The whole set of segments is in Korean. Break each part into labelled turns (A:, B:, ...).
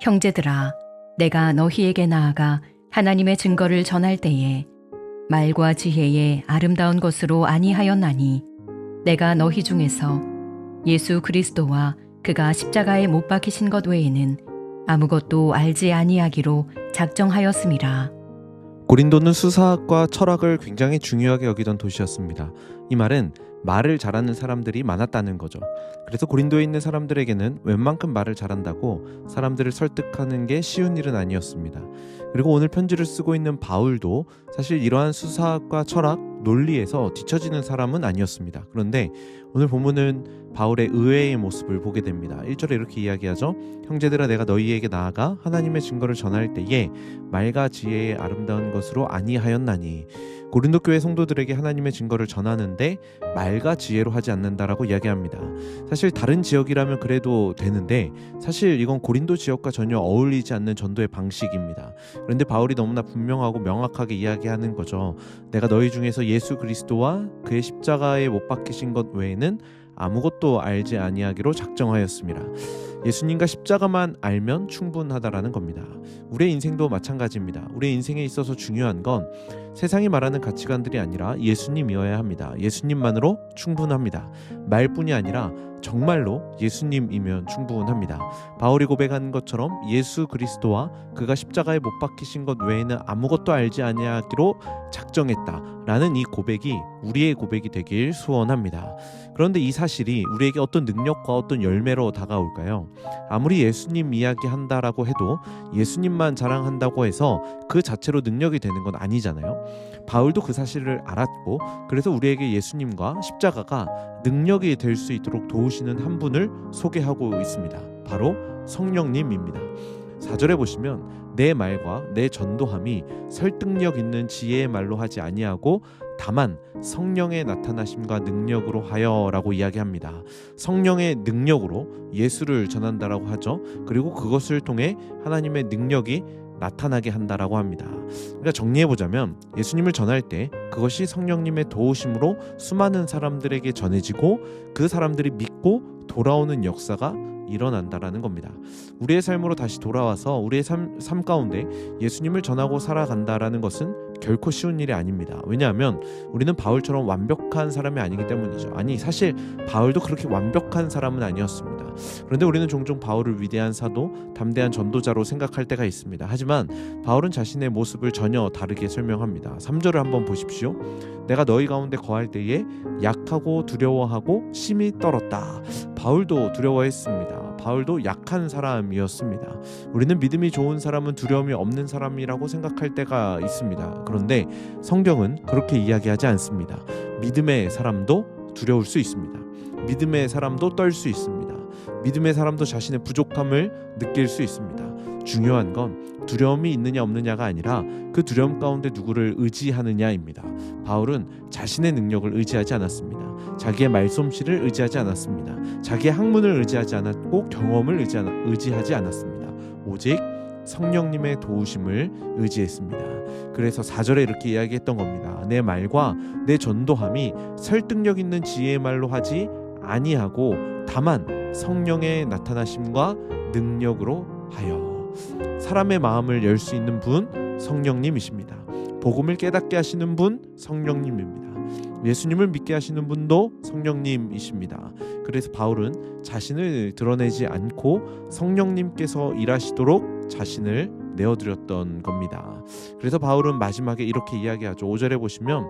A: 형제들아, 내가 너희에게 나아가 하나님의 증거를 전할 때에 말과 지혜에 아름다운 것으로 아니하였나니 내가 너희 중에서 예수 그리스도와 그가 십자가에 못 박히신 것 외에는 아무것도 알지 아니하기로 작정하였음이라.
B: 고린도는 수사학과 철학을 굉장히 중요하게 여기던 도시였습니다. 이 말은 말을 잘하는 사람들이 많았다는 거죠. 그래서 고린도에 있는 사람들에게는 웬만큼 말을 잘한다고 사람들을 설득하는 게 쉬운 일은 아니었습니다. 그리고 오늘 편지를 쓰고 있는 바울도 사실 이러한 수사학과 철학, 논리에서 뒤처지는 사람은 아니었습니다. 그런데 오늘 본문은 바울의 의외의 모습을 보게 됩니다. 1절에 이렇게 이야기하죠. 형제들아, 내가 너희에게 나아가 하나님의 증거를 전할 때에 말과 지혜의 아름다운 것으로 아니하였나니. 고린도 교회 성도들에게 하나님의 증거를 전하는데 말과 지혜로 하지 않는다라고 이야기합니다. 사실 다른 지역이라면 그래도 되는데 사실 이건 고린도 지역과 전혀 어울리지 않는 전도의 방식입니다. 그런데 바울이 너무나 분명하고 명확하게 이야기하는 거죠. 내가 너희 중에서 예수 그리스도와 그의 십자가에 못 박히신 것 외에는 아무것도 알지 아니하기로 작정하였습니다. 예수님과 십자가만 알면 충분하다라는 겁니다. 우리의 인생도 마찬가지입니다. 우리의 인생에 있어서 중요한 건 세상이 말하는 가치관들이 아니라 예수님이어야 합니다. 예수님만으로 충분합니다. 말뿐이 아니라 정말로 예수님이면 충분합니다. 바울이 고백한 것처럼 예수 그리스도와 그가 십자가에 못 박히신 것 외에는 아무것도 알지 아니하기로 작정했다라는 이 고백이 우리의 고백이 되길 소원합니다. 그런데 이 사실이 우리에게 어떤 능력과 어떤 열매로 다가올까요? 아무리 예수님 이야기한다라고 해도 예수님만 자랑한다고 해서 그 자체로 능력이 되는 건 아니잖아요. 바울도 그 사실을 알았고 그래서 우리에게 예수님과 십자가가 능력이 될 수 있도록 도우시는 한 분을 소개하고 있습니다. 바로 성령님입니다. 4절에 보시면 내 말과 내 전도함이 설득력 있는 지혜의 말로 하지 아니하고 다만 성령의 나타나심과 능력으로 하여라고 이야기합니다. 성령의 능력으로 예수를 전한다라고 하죠. 그리고 그것을 통해 하나님의 능력이 나타나게 한다라고 합니다. 그러니까 정리해보자면 예수님을 전할 때 그것이 성령님의 도우심으로 수많은 사람들에게 전해지고 그 사람들이 믿고 돌아오는 역사가 일어난다라는 겁니다. 우리의 삶으로 다시 돌아와서 우리의 삶 가운데 예수님을 전하고 살아간다라는 것은 결코 쉬운 일이 아닙니다. 왜냐하면 우리는 바울처럼 완벽한 사람이 아니기 때문이죠. 아니 사실 바울도 그렇게 완벽한 사람은 아니었습니다. 그런데 우리는 종종 바울을 위대한 사도, 담대한 전도자로 생각할 때가 있습니다. 하지만 바울은 자신의 모습을 전혀 다르게 설명합니다. 3절을 한번 보십시오. 내가 너희 가운데 거할 때에 약하고 두려워하고 심히 떨었다. 바울도 두려워했습니다. 바울도 약한 사람이었습니다. 우리는 믿음이 좋은 사람은 두려움이 없는 사람이라고 생각할 때가 있습니다. 그런데 성경은 그렇게 이야기하지 않습니다. 믿음의 사람도 두려울 수 있습니다. 믿음의 사람도 떨 수 있습니다. 믿음의 사람도 자신의 부족함을 느낄 수 있습니다. 중요한 건 두려움이 있느냐 없느냐가 아니라 그 두려움 가운데 누구를 의지하느냐입니다. 바울은 자신의 능력을 의지하지 않았습니다. 자기의 말솜씨를 의지하지 않았습니다. 자기의 학문을 의지하지 않았고 경험을 의지하지 않았습니다. 오직 성령님의 도우심을 의지했습니다. 그래서 4절에 이렇게 이야기했던 겁니다. 내 말과 내 전도함이 설득력 있는 지혜의 말로 하지 아니하고 다만 성령의 나타나심과 능력으로 하여. 사람의 마음을 열 수 있는 분 성령님이십니다. 복음을 깨닫게 하시는 분 성령님입니다. 예수님을 믿게 하시는 분도 성령님이십니다. 그래서 바울은 자신을 드러내지 않고 성령님께서 일하시도록 자신을 내어드렸던 겁니다. 그래서 바울은 마지막에 이렇게 이야기하죠. 5절에 보시면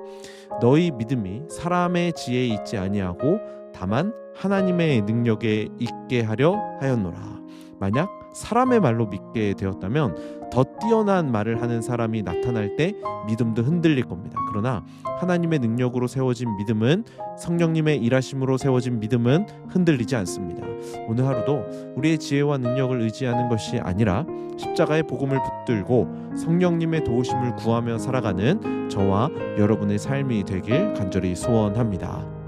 B: 너희 믿음이 사람의 지혜에 있지 아니하고 다만 하나님의 능력에 있게 하려 하였노라. 만약 사람의 말로 믿게 되었다면 더 뛰어난 말을 하는 사람이 나타날 때 믿음도 흔들릴 겁니다. 그러나 하나님의 능력으로 세워진 믿음은, 성령님의 일하심으로 세워진 믿음은 흔들리지 않습니다. 오늘 하루도 우리의 지혜와 능력을 의지하는 것이 아니라 십자가의 복음을 붙들고 성령님의 도우심을 구하며 살아가는 저와 여러분의 삶이 되길 간절히 소원합니다.